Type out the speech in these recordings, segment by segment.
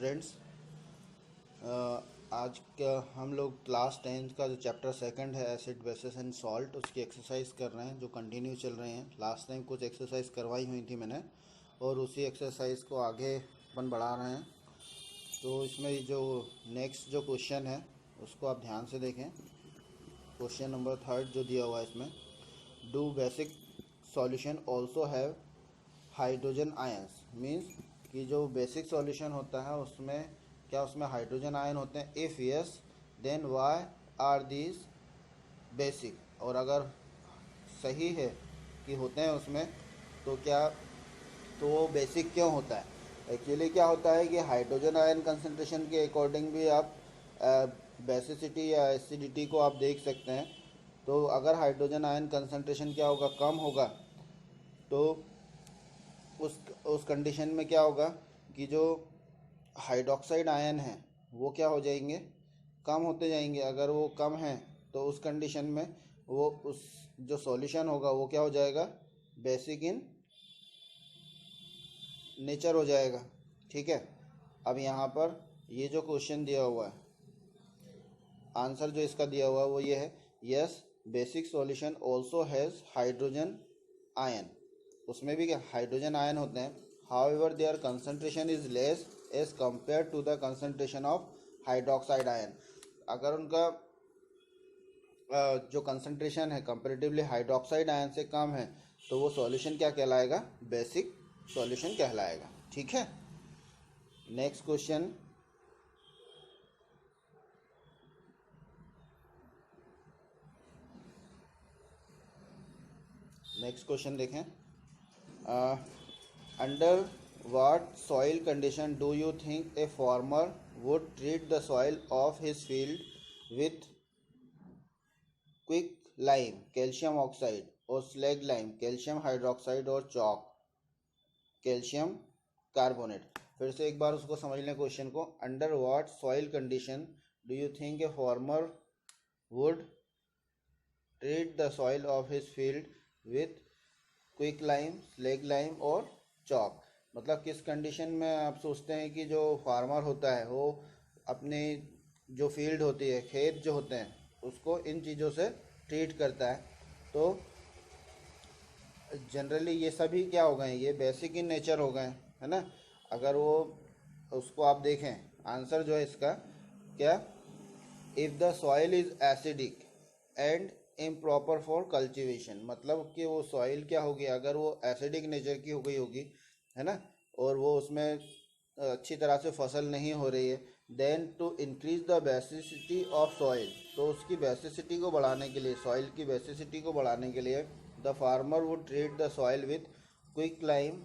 Students, आज का हम लोग क्लास 10 का जो चैप्टर सेकंड है एसिड बेसिस एंड सॉल्ट उसकी एक्सरसाइज कर रहे हैं जो कंटिन्यू चल रहे हैं। लास्ट टाइम कुछ एक्सरसाइज करवाई हुई थी मैंने और उसी एक्सरसाइज को आगे अपन बढ़ा रहे हैं। तो इसमें जो नेक्स्ट जो क्वेश्चन है उसको आप ध्यान से देखें। क्वेश्चन नंबर 3 जो दिया हुआ है इसमें, do basic solution also have hydrogen ions, means कि जो बेसिक सॉल्यूशन होता है उसमें क्या उसमें हाइड्रोजन आयन होते हैं? If yes then why are these basic. और अगर सही है कि होते हैं उसमें तो क्या, तो वो बेसिक क्यों होता है? एक्चुअली क्या होता है कि हाइड्रोजन आयन कंसंट्रेशन के अकॉर्डिंग भी आप बेसिसिटी या एसिडिटी को आप देख सकते हैं। तो अगर हाइड्रोजन आयन कंसंट्रेशन क्या होगा, कम होगा, तो उस कंडीशन में क्या होगा कि जो हाइड्रोक्साइड आयन है वो क्या हो जाएंगे, कम होते जाएंगे। अगर वो कम है तो उस कंडीशन में वो उस जो सॉल्यूशन होगा वो क्या हो जाएगा, बेसिक इन नेचर हो जाएगा। ठीक है। अब यहाँ पर ये जो क्वेश्चन दिया हुआ है, आंसर जो इसका दिया हुआ है वो ये है, yes basic solution also has hydrogen ion. उसमें भी क्या हाइड्रोजन आयन होते हैं, however their concentration is less as compared to the concentration of hydroxide ion. अगर उनका जो कंसंट्रेशन है कंपेरेटिवली हाइड्रोक्साइड आयन से कम है तो वो सॉल्यूशन क्या कहलाएगा, बेसिक सॉल्यूशन कहलाएगा। ठीक है। नेक्स्ट क्वेश्चन, देखें। Under what soil condition do you think a farmer would treat the soil of his field with quick lime calcium oxide or slag lime calcium hydroxide और chalk calcium carbonate? फिर से एक बार उसको समझ लें question को। Under what soil condition do you think a farmer would treat the soil of his field with quick lime slaked lime और chalk? मतलब किस कंडीशन में आप सोचते हैं कि जो फार्मर होता है वो अपने जो फील्ड होती है, खेत जो होते हैं, उसको इन चीज़ों से ट्रीट करता है? तो जनरली ये सभी क्या हो गए, ये बेसिक इन नेचर हो गए, है ना। अगर वो उसको आप देखें, आंसर जो है इसका क्या, if the soil is acidic and improper for cultivation, मतलब कि वो सॉइल क्या होगी, अगर वो एसिडिक नेचर की हो गई होगी, है ना, और वो उसमें अच्छी तरह से फसल नहीं हो रही है, then to increase the basicity of soil, तो उसकी बेसिसिटी को बढ़ाने के लिए, सॉइल की बेसिसिटी को बढ़ाने के लिए the farmer would treat the soil with quick lime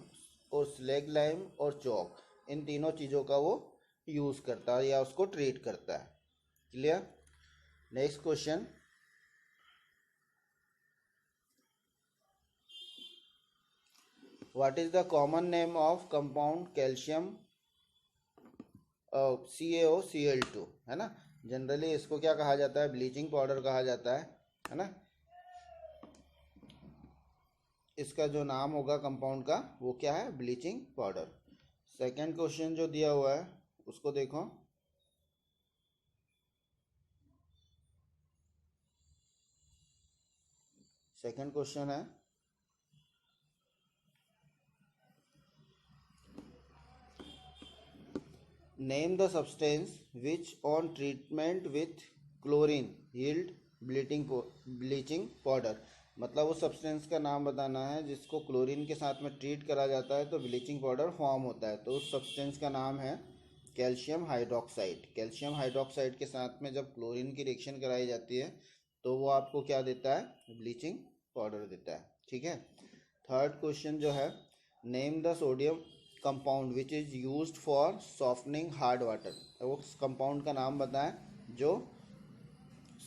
और स्लेग लाइम और चॉक। इन तीनों चीज़ों का वो यूज़ करता है या उसको ट्रीट करता है। Clear? Next question, what is the common name of compound calcium CaOCl2, है ना। जनरली इसको क्या कहा जाता है, ब्लीचिंग पाउडर कहा जाता है ना। इसका जो नाम होगा कंपाउंड का वो क्या है, ब्लीचिंग पाउडर। सेकंड क्वेश्चन जो दिया हुआ है उसको देखो। सेकंड क्वेश्चन है, name the substance which on treatment with chlorine yield bleaching powder. मतलब उस सब्सटेंस का नाम बताना है जिसको क्लोरीन के साथ में ट्रीट करा जाता है तो ब्लीचिंग पाउडर फॉर्म होता है। तो उस सब्सटेंस का नाम है कैल्शियम हाइड्रोक्साइड। कैल्शियम हाइड्रोक्साइड के साथ में जब क्लोरीन की रिएक्शन कराई जाती है तो वो आपको क्या देता है, ब्लीचिंग पाउडर देता है। ठीक है। थर्ड क्वेश्चन जो है, name the sodium compound which is used for softening hard water. वो कंपाउंड का नाम बताएं जो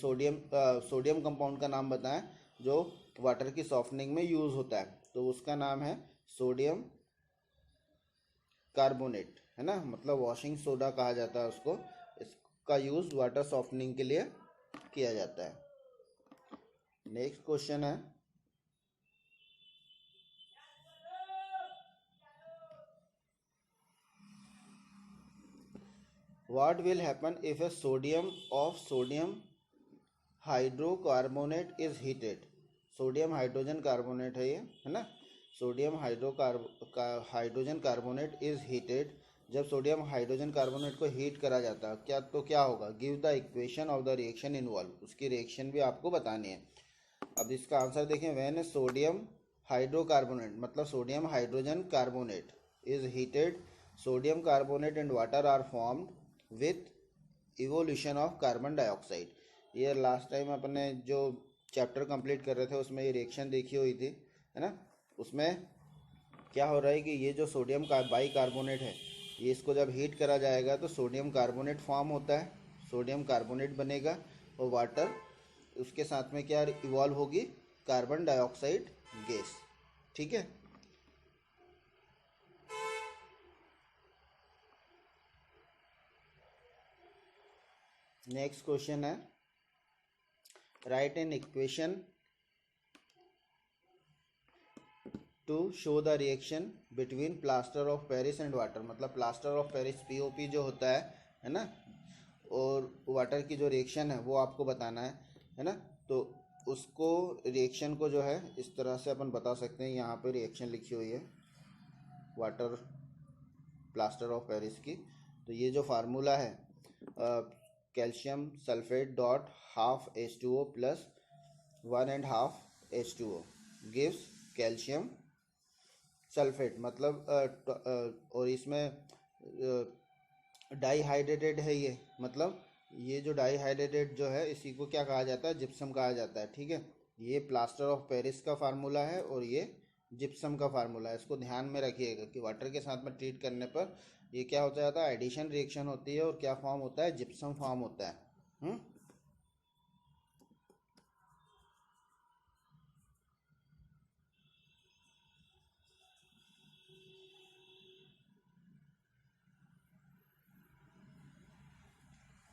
सोडियम कंपाउंड का नाम बताएं जो वाटर की सॉफ्टनिंग में यूज़ होता है। तो उसका नाम है सोडियम कार्बोनेट, है ना, मतलब वॉशिंग सोडा कहा जाता है उसको। इसका यूज़ वाटर सॉफ्टनिंग के लिए किया जाता है। नेक्स्ट क्वेश्चन है, what will happen if a sodium hydrocarbonate is heated. Sodium hydrogen carbonate है ये, है ना। Sodium hydrogen carbonate is heated. जब सोडियम हाइड्रोजन कार्बोनेट को हीट करा जाता है क्या होगा। Give the equation of the reaction involve, उसकी रिएक्शन भी आपको बतानी है। अब इसका आंसर देखें, व्हेन सोडियम हाइड्रोकार्बोनेट मतलब sodium hydrogen carbonate is heated, sodium carbonate and water are formed with evolution of carbon dioxide. ये लास्ट टाइम अपने जो चैप्टर कंप्लीट कर रहे थे उसमें ये रिएक्शन देखी हुई थी, है ना। उसमें क्या हो रहा है कि ये जो सोडियम बाई कार्बोनेट है, ये इसको जब हीट करा जाएगा तो सोडियम कार्बोनेट फॉर्म होता है, सोडियम कार्बोनेट बनेगा और वाटर उसके साथ में क्या इवॉल्व होगी, कार्बन डाइऑक्साइड गैस। ठीक है। नेक्स्ट क्वेश्चन है, right an equation two show the reaction between plaster of Paris and water. मतलब प्लास्टर ऑफ पेरिस POP जो होता है ना, और वाटर की जो रिएक्शन है वो आपको बताना है ना। तो उसको रिएक्शन को जो है इस तरह से अपन बता सकते हैं। यहाँ पे रिएक्शन लिखी हुई है वाटर प्लास्टर ऑफ पेरिस की। तो ये जो फार्मूला है calcium sulphate dot half H2O plus 1.5 H2O gives calcium sulphate. मतलब और इसमें डाईहाइड्रेटेड है ये, मतलब ये जो डाईहाइड्रेटेड जो है इसी को क्या कहा जाता है, जिप्सम कहा जाता है। ठीक है, ये प्लास्टर ऑफ पेरिस का फार्मूला है और ये जिप्सम का फार्मूला है। इसको ध्यान में रखिएगा कि वाटर के साथ में ट्रीट करने पर ये क्या हो जाता है, एडिशन रिएक्शन होती है और क्या फॉर्म होता है, जिप्सम फॉर्म होता है।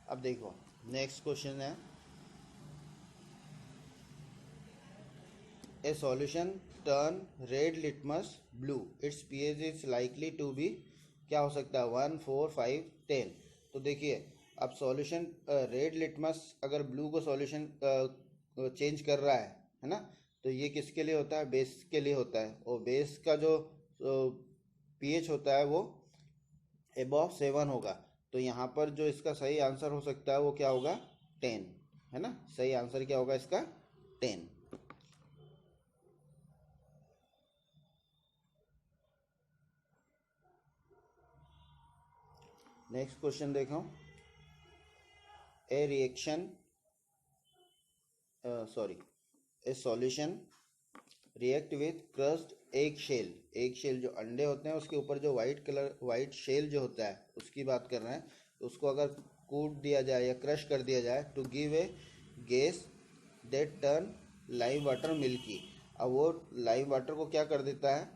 अब देखो नेक्स्ट क्वेश्चन है, a solution turn red litmus blue, its pH is likely to be, क्या हो सकता है, 1, 4, 5, 10। तो देखिए अब सॉल्यूशन रेड लिटमस अगर ब्लू को सॉल्यूशन चेंज कर रहा है ना, तो ये किसके लिए होता है, बेस के लिए होता है। और बेस का जो pH होता है वो अबव 7 होगा। तो यहाँ पर जो इसका सही आंसर हो सकता है वो क्या होगा, 10, है ना। सही आंसर क्या होगा इसका, 10। नेक्स्ट क्वेश्चन देखो, a reaction a solution react with crushed egg shell. Egg shell जो अंडे होते हैं उसके ऊपर जो वाइट शेल जो होता है उसकी बात कर रहे हैं। तो उसको अगर कूट दिया जाए या क्रश कर दिया जाए to give a gas that turn lime water milky. अब वो लाइव वाटर को क्या कर देता है,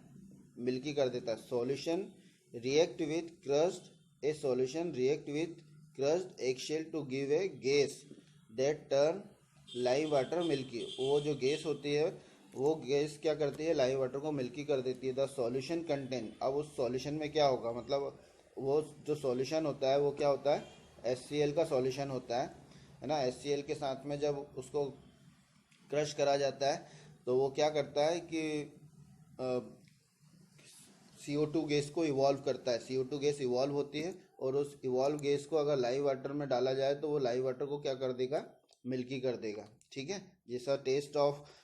मिल्की कर देता है। Solution react with crushed a solution react with crushed egg shell to give a gas that turn lime water milky. वो जो गैस होती है वो गैस क्या करती है, लाइव वाटर को मिल्की कर देती है। द सॉल्यूशन कंटेन, अब उस सॉल्यूशन में क्या होगा, मतलब वो जो सॉल्यूशन होता है वो क्या होता है, HCl का सॉल्यूशन होता है ना। HCl के साथ में जब उसको क्रश करा जाता है तो वो क्या करता है कि CO2 गैस को इवॉल्व करता है। CO2 गैस इवॉल्व होती है और उस इवॉल्व गैस को अगर लाइव वाटर में डाला जाए तो वो लाइव वाटर को क्या कर देगा, मिल्की कर देगा। ठीक है, जैसा टेस्ट ऑफ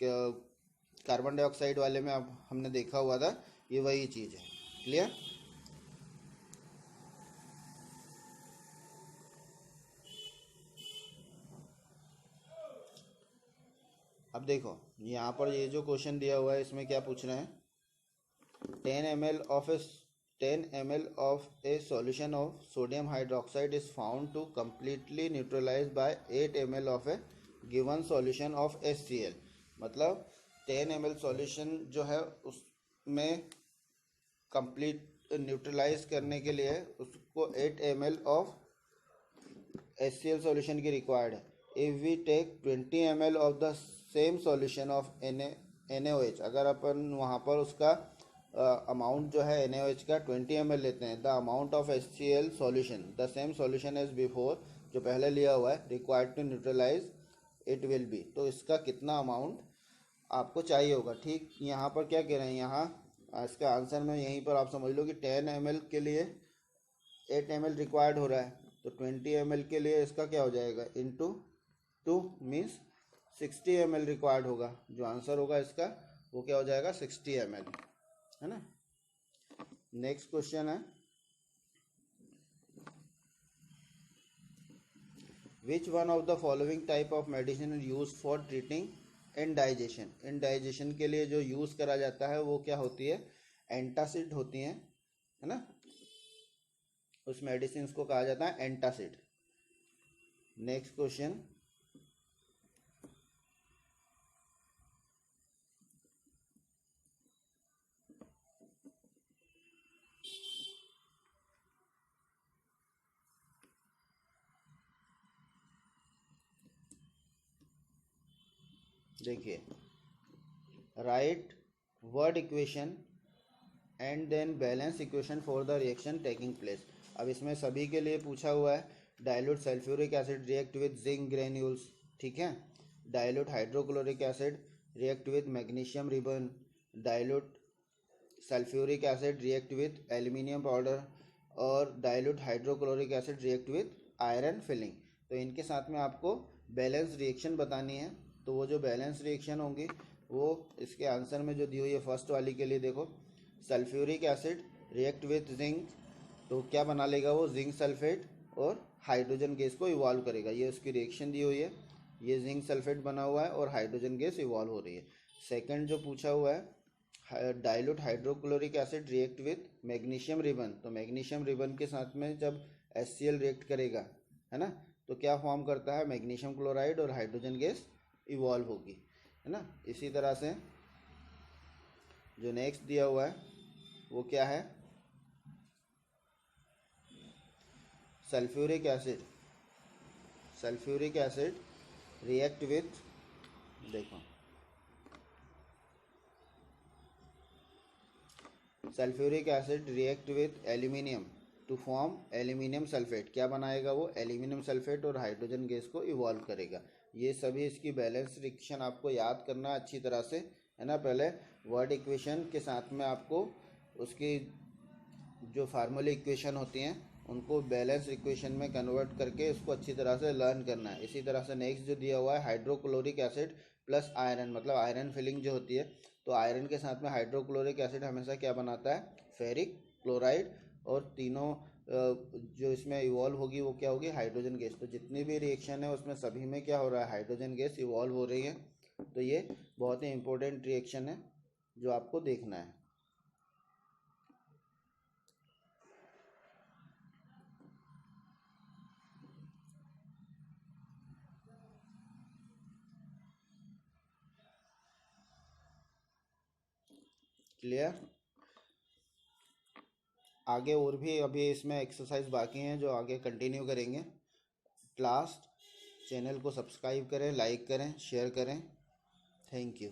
कार्बन डाइऑक्साइड वाले में अब हमने देखा हुआ था, ये वही चीज़ है। क्लियर। अब देखो यहाँ पर ये जो क्वेश्चन दिया हुआ है इसमें क्या पूछ रहे हैं, 10 ml of a solution of sodium hydroxide is found to completely neutralize by 8 ml of a given solution of HCl। मतलब 10 ml सॉल्यूशन जो है उसमें कंप्लीट न्यूट्रलाइज करने के लिए उसको 8 ml ऑफ HCl सॉल्यूशन की रिक्वायर्ड है। If we take 20 ml of the same solution of NaOH, अगर अपन वहाँ पर उसका अमाउंट जो है NaOH का 20 ml लेते हैं, the amount of HCl solution the same solution as before, जो पहले लिया हुआ है, required to neutralize it will be, तो इसका कितना अमाउंट आपको चाहिए होगा। ठीक यहाँ पर क्या कह रहे हैं, यहाँ इसका आंसर में यहीं पर आप समझ लो कि 10 ml के लिए 8 ml रिक्वायर्ड हो रहा है, तो 20 ml के लिए इसका क्या हो जाएगा, इंटू 2 मीन्स 60 ml रिक्वायर्ड होगा। जो आंसर होगा इसका वो क्या हो जाएगा, 60 ml, है ना। नेक्स्ट क्वेश्चन है, which one of the following type of medicine is use for treating indigestion. Indigestion के लिए जो यूज़ करा जाता है वो क्या होती है, एंटासिड होती हैं, है ना। उस मेडिसिन को कहा जाता है एंटासिड। नेक्स्ट क्वेश्चन, देखिए, write word equation and then balance equation for the reaction taking place. अब इसमें सभी के लिए पूछा हुआ है, dilute sulphuric acid react with zinc granules, ठीक है। Dilute hydrochloric acid react with magnesium ribbon, dilute sulphuric acid react with aluminium powder, और dilute hydrochloric acid react with iron filing. तो इनके साथ में आपको बैलेंस रिएक्शन बतानी है। तो वो जो बैलेंस रिएक्शन होंगी वो इसके आंसर में जो दी हुई है फर्स्ट वाली के लिए, देखो, sulphuric acid react with zinc, तो क्या बना लेगा वो, जिंक सल्फेट और हाइड्रोजन गैस को इवॉल्व करेगा। ये उसकी रिएक्शन दी हुई है, ये जिंक सल्फेट बना हुआ है और हाइड्रोजन गैस इवॉल्व हो रही है। सेकंड जो पूछा हुआ है, dilute hydrochloric acid react with magnesium ribbon, तो मैग्नीशियम रिबन के साथ में जब HCl रिएक्ट करेगा, है ना, तो क्या फॉर्म करता है, मैग्नीशियम क्लोराइड और हाइड्रोजन गैस इवॉल्व होगी, है ना। इसी तरह से जो नेक्स्ट दिया हुआ है वो क्या है, sulphuric acid, sulphuric acid react with, देखो, sulphuric acid react with aluminium to form aluminium sulphate, क्या बनाएगा वो, एल्यूमिनियम सल्फेट और हाइड्रोजन गैस को इवॉल्व करेगा। ये सभी इसकी बैलेंस रिएक्शन आपको याद करना अच्छी तरह से, है ना। पहले वर्ड इक्वेशन के साथ में आपको उसकी जो फार्मूला इक्वेशन होती हैं उनको बैलेंस इक्वेशन में कन्वर्ट करके इसको अच्छी तरह से लर्न करना है। इसी तरह से नेक्स्ट जो दिया हुआ है, हाइड्रोक्लोरिक एसिड प्लस आयरन, मतलब आयरन फिलिंग जो होती है, तो आयरन के साथ में हाइड्रोक्लोरिक एसिड हमेशा क्या बनाता है, फेरिक क्लोराइड, और तीनों जो इसमें इवॉल्व होगी वो क्या होगी, हाइड्रोजन गैस। तो जितनी भी रिएक्शन है उसमें सभी में क्या हो रहा है, हाइड्रोजन गैस इवॉल्व हो रही है। तो ये बहुत ही इंपॉर्टेंट रिएक्शन है जो आपको देखना है। क्लियर। आगे और भी अभी इसमें एक्सरसाइज बाकी हैं जो आगे कंटिन्यू करेंगे। लास्ट, चैनल को सब्सक्राइब करें, लाइक करें, शेयर करें। Thank you.